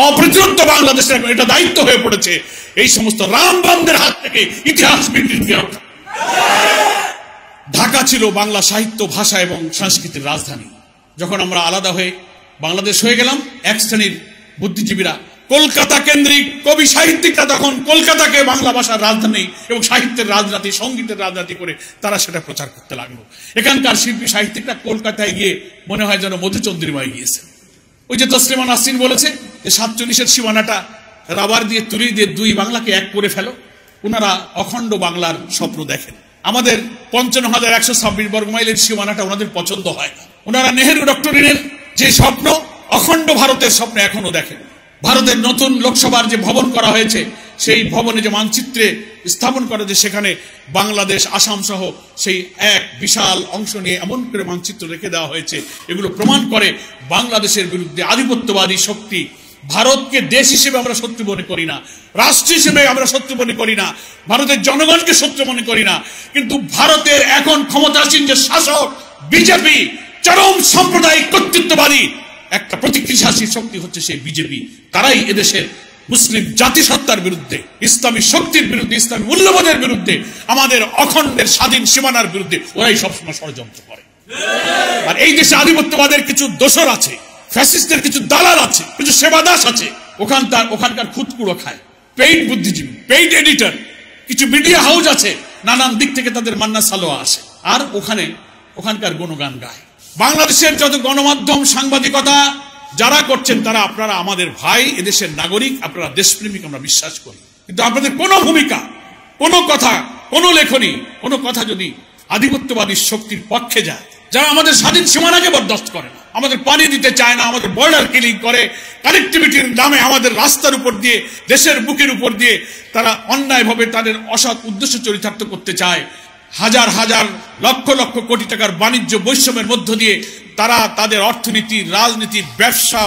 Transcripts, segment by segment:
অপ্রতিরোধ্য বাংলাদেশের এটা দায়িত্ব হয়ে পড়েছে এই সমস্ত রামবামদের হাত থেকে ইতিহাস বিকৃতি রক্ষা। ঢাকা ছিল বাংলা সাহিত্য, ভাষা এবং সংস্কৃতির রাজধানী। যখন আমরা আলাদা হয়ে বাংলাদেশ হয়ে গেলাম, এক শ্রেণীর বুদ্ধিজীবীরা, কলকাতা কেন্দ্রিক কবি সাহিত্যিকরা তখন কলকাতাকে বাংলা ভাষার রাজধানী এবং সাহিত্যের রাজনীতি, সঙ্গীতের রাজনীতি করে তারা সেটা প্রচার করতে লাগলো। এখানকার শিল্পী সাহিত্যিকরা কলকাতায় গিয়ে মনে হয় যেন মধুচন্দ্রিমায় গিয়েছে। ওই যে তসলিমা নাসরিন বলেছে যে 47-এর সীমানাটা রাবার দিয়ে তুলি দিয়ে দুই বাংলাকে এক করে ফেলো। ওনারা অখণ্ড বাংলার স্বপ্ন দেখেন। আমাদের 55,126 বর্গমাইলের সীমানাটা ওনাদের পছন্দ হয় না। ওনারা নেহেরু ডক্টরিনের যে স্বপ্ন, অখণ্ড ভারতের স্বপ্ন এখনো দেখেন। ভারতের নতুন লোকসভার যে ভবন করা হয়েছে, সেই ভবনে যে মানচিত্রে স্থাপন করা, যে সেখানে বাংলাদেশ, আসাম সহ সেই এক বিশাল অংশ নিয়ে এমন করে মানচিত্র রেখে দেওয়া হয়েছে, এগুলো প্রমাণ করে বাংলাদেশের বিরুদ্ধে আধিপত্যবাদী শক্তি। ভারতকে দেশ হিসেবে আমরা শত্রু মনে করি না, রাষ্ট্র হিসেবে আমরা শত্রু মনে করি না, ভারতের জনগণকে শত্রু মনে করি না, কিন্তু ভারতের এখন ক্ষমতাসীন যে শাসক বিজেপি, চরম সাম্প্রদায়িক কর্তৃত্ববাদী একটা প্রতিক্রিয়াশীল শক্তি হচ্ছে সেই বিজেপি। তারাই এদেশের মুসলিম জাতিসত্তার বিরুদ্ধে, ইসলামী শক্তির বিরুদ্ধে, ইসলামী মূল্যবোধের বিরুদ্ধে, আমাদের অখণ্ডের স্বাধীন সীমানার বিরুদ্ধে ওরাই সবসময় ষড়যন্ত্র করে। আর এই দেশে আধিপত্যবাদের কিছু দোসর আছে, ফ্যাসিস্টের কিছু দালাল আছে, কিছু সেবাদাস আছে, ওখানকার খুদকুড়ো খায়, পেইড বুদ্ধিজীবী, পেইড এডিটর, কিছু মিডিয়া হাউস আছে, নানান দিক থেকে তাদের মান্না সালোয়া আসে, আর ওখানকার গুণগান গায়। বাংলাদেশের যত গণমাধ্যম, সাংবাদিকতা যারা করছেন তারা আপনারা আমাদের ভাই, এদেশের নাগরিক, আপনারা দেশপ্রেমিক, আমরা বিশ্বাস করি। কিন্তু আপনাদের কোনো ভূমিকা, কোনো কথা, কোনো লেখনী, কোনো কথা যদি আধিপত্যবাদী শক্তির পক্ষে যায়, যারা আমাদের স্বাধীন সীমানাকে বরদাস্ত করে না, আমাদের পানি দিতে চায় না, আমাদের বর্ডার কিলিং করে, কানেক্টিভিটির নামে আমাদের রাস্তার উপর দিয়ে, দেশের বুকের উপর দিয়ে তারা অন্যায়ভাবে তাদের অসৎ উদ্দেশ্য চরিতার্থ করতে চায়, হাজার হাজার লক্ষ লক্ষ কোটি টাকার বাণিজ্য বৈষম্যের মধ্য দিয়ে তারা তাদের অর্থনীতি, রাজনীতি, ব্যবসা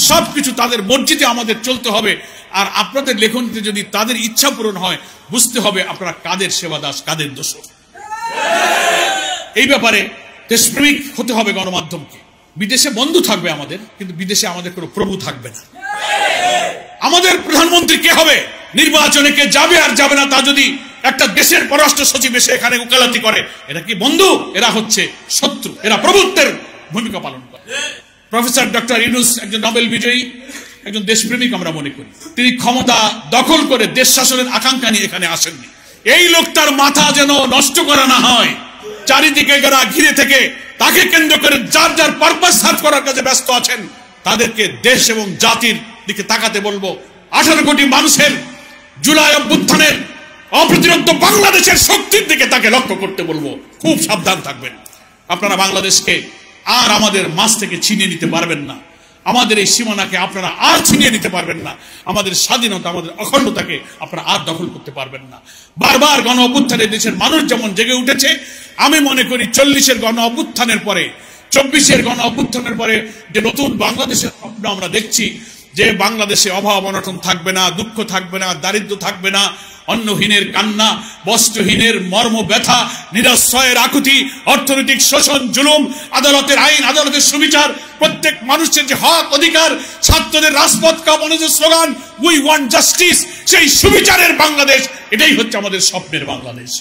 সবকিছু তাদের মর্জিতে আমাদের চলতে হবে। আর আপনাদের লেখনীতে যদি তাদের ইচ্ছা পূরণ হয়, বুঝতে হবে আপনারা কাদের সেবাদাস, কাদের দোষর। এই ব্যাপারে দেশপ্রেমিক হতে হবে গণমাধ্যমকে। বিদেশে বন্ধু থাকবে আমাদের, কিন্তু বিদেশে আমাদের কোনো প্রভু থাকবে না। আমাদের প্রধানমন্ত্রী কে হবে, নির্বাচনে কে যাবে আর যাবে না, তা যদি একটা দেশের পররাষ্ট্র সচিব এসে এখানে উকালতি করে, এরা কি বন্ধু? এরা হচ্ছে শত্রু, এরা প্রভুত্বের ভূমিকা পালন করে। প্রফেসর ডক্টর ইউনূস একজন নোবেল বিজয়ী, একজন দেশপ্রেমিক আমরা মনে করি। তিনি ক্ষমতা দখল করে দেশ শাসনের আকাঙ্ক্ষা নিয়ে এখানে আসেননি। এই লোকটার মাথা যেন নষ্ট করা না হয়, চারিদিকে যারা ঘিরে থেকে তাকে কেন্দ্র করে যার যার পারপাস সার্ভ করার কাজে ব্যস্ত আছেন, তাদেরকে দেশ এবং জাতির দিকে তাকাতে বলবো। 18 কোটি মানুষের জুলাই অভ্যুত্থানের অপ্রতিরোধ্য বাংলাদেশের শক্তির দিকে তাকে লক্ষ্য করতে বলবো। খুব সাবধান থাকবেন। আপনারা বাংলাদেশকে আর আমাদের মাঝ থেকে ছিনিয়ে নিতে পারবেন না, আমাদের এই সীমানাকে আপনারা আর ছিনিয়ে নিতে পারবেন না, আমাদের স্বাধীনতা, আমাদের অখণ্ডতাকে আপনারা আর দখল করতে পারবেন না। বারবার গণ অভ্যুত্থানে দেশের মানুষ যেমন জেগে উঠেছে, আমি মনে করি 40-এর গণ অভ্যুত্থানের পরে, 24-এর গণ অভ্যুত্থানের পরে যে নতুন বাংলাদেশের স্বপ্ন আমরা দেখছি, যে বাংলাদেশে অভাব অনটন থাকবে না, দুঃখ থাকবে না, দারিদ্র থাকবে না, অন্নহীনের কান্না, বস্ত্রহীনের মর্ম ব্যথা, নিরাশ্রয়ের আকুতি, অর্থনৈতিক শোষণ, জুলুম, আদালতের আইন, আদালতের সুবিচার, প্রত্যেক মানুষের যে হক অধিকার, ছাত্রদের রাজপথ কাঁপানোর স্লোগান উই ওয়ান্ট জাস্টিস, সেই সুবিচারের বাংলাদেশ, এটাই হচ্ছে আমাদের স্বপ্নের বাংলাদেশ।